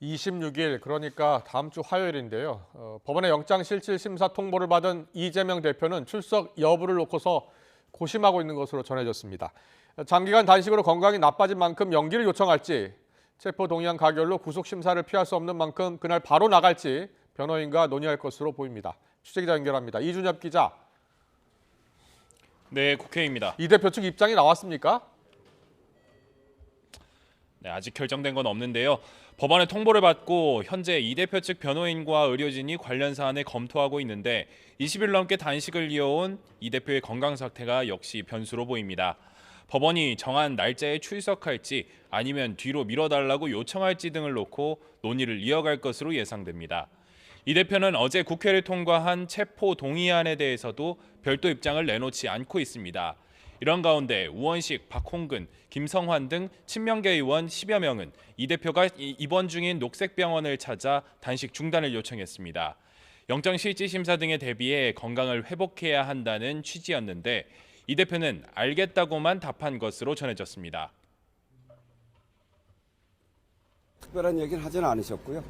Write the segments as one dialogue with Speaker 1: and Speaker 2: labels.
Speaker 1: 26일, 그러니까 다음 주 화요일인데요. 법원의 영장실질심사 통보를 받은 이재명 대표는 출석 여부를 놓고서 고심하고 있는 것으로 전해졌습니다. 장기간 단식으로 건강이 나빠진 만큼 연기를 요청할지, 체포동의안 가결로 구속심사를 피할 수 없는 만큼 그날 바로 나갈지 변호인과 논의할 것으로 보입니다. 취재기자 연결합니다. 이준엽 기자.
Speaker 2: 네, 국회입니다.
Speaker 1: 이 대표 측 입장이 나왔습니까?
Speaker 2: 네, 아직 결정된 건 없는데요. 법원의 통보를 받고 현재 이 대표 측 변호인과 의료진이 관련 사안을 검토하고 있는데 20일 넘게 단식을 이어온 이 대표의 건강 상태가 역시 변수로 보입니다. 법원이 정한 날짜에 출석할지 아니면 뒤로 미뤄달라고 요청할지 등을 놓고 논의를 이어갈 것으로 예상됩니다. 이 대표는 어제 국회를 통과한 체포 동의안에 대해서도 별도 입장을 내놓지 않고 있습니다. 이런 가운데 우원식, 박홍근, 김성환 등 친명계 의원 10여 명은 이 대표가 입원 중인 녹색병원을 찾아 단식 중단을 요청했습니다. 영장실질심사 등에 대비해 건강을 회복해야 한다는 취지였는데 이 대표는 알겠다고만 답한 것으로 전해졌습니다.
Speaker 3: 특별한 얘기는 하지는 않으셨고요.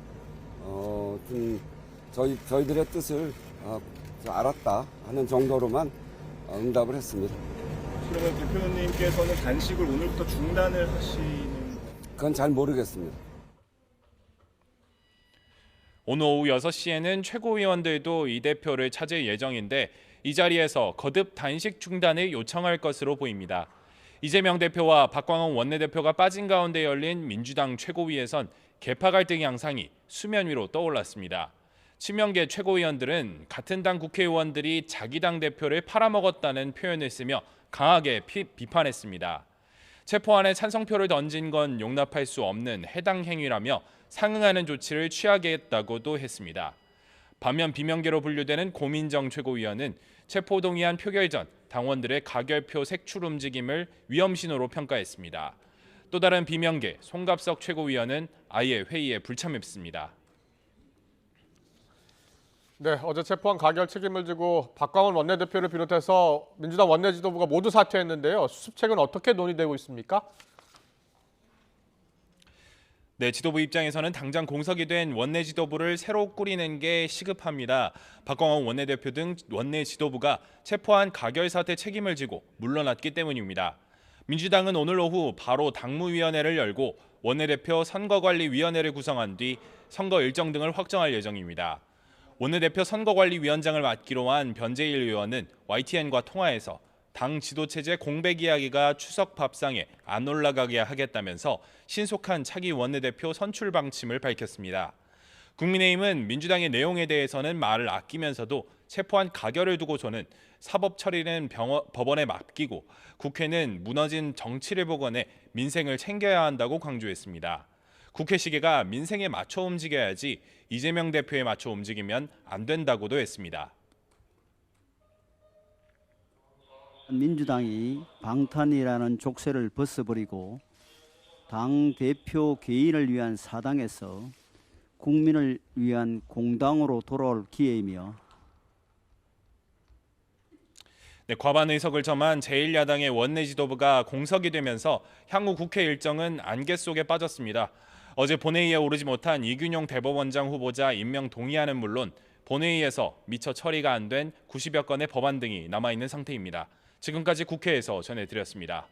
Speaker 3: 저희들의 뜻을 알았다 하는 정도로만 응답을 했습니다.
Speaker 4: 그러면 대표님께서는 단식을 오늘부터 중단을 하시는?
Speaker 3: 그건 잘 모르겠습니다.
Speaker 2: 오늘 오후 6시에는 최고위원들도 이 대표를 찾을 예정인데 이 자리에서 거듭 단식 중단을 요청할 것으로 보입니다. 이재명 대표와 박광원 원내대표가 빠진 가운데 열린 민주당 최고위에선 계파 갈등 양상이 수면 위로 떠올랐습니다. 친명계 최고위원들은 같은 당 국회의원들이 자기 당 대표를 팔아먹었다는 표현을 쓰며 강하게 비판했습니다. 체포안에 찬성표를 던진 건 용납할 수 없는 해당 행위라며 상응하는 조치를 취하겠다고도 했습니다. 반면 비명계로 분류되는 고민정 최고위원은 체포동의안 표결 전 당원들의 가결표 색출 움직임을 위험신호로 평가했습니다. 또 다른 비명계 송갑석 최고위원은 아예 회의에 불참했습니다.
Speaker 1: 네, 어제 체포한 가결 책임을 지고 박광원 원내대표를 비롯해서 민주당 원내지도부가 모두 사퇴했는데요. 수습책은 어떻게 논의되고 있습니까?
Speaker 2: 네, 지도부 입장에서는 당장 공석이 된 원내 지도부를 새로 꾸리는 게 시급합니다. 박광원 원내대표 등 원내 지도부가 체포한 가결 사태 책임을 지고 물러났기 때문입니다. 민주당은 오늘 오후 바로 당무위원회를 열고 원내대표 선거관리위원회를 구성한 뒤 선거 일정 등을 확정할 예정입니다. 원내대표 선거관리위원장을 맡기로 한 변재일 의원은 YTN과 통화에서 당 지도체제 공백 이야기가 추석 밥상에 안 올라가게 하겠다면서 신속한 차기 원내대표 선출 방침을 밝혔습니다. 국민의힘은 민주당의 내용에 대해서는 말을 아끼면서도 체포한 가결을 두고서는 사법 처리는 법원에 맡기고 국회는 무너진 정치를 복원해 민생을 챙겨야 한다고 강조했습니다. 국회 시계가 민생에 맞춰 움직여야지 이재명 대표에 맞춰 움직이면 안 된다고도 했습니다.
Speaker 5: 민주당이 방탄이라는 족쇄를 벗어버리고 당 대표 개인을 위한 사당에서 국민을 위한 공당으로 돌아올 기회이며
Speaker 2: 네, 과반 의석을 점한 제1야당의 원내 지도부가 공석이 되면서 향후 국회 일정은 안개 속에 빠졌습니다. 어제 본회의에 오르지 못한 이균용 대법원장 후보자 임명 동의안은 물론 본회의에서 미처 처리가 안 된 90여 건의 법안 등이 남아있는 상태입니다. 지금까지 국회에서 전해드렸습니다.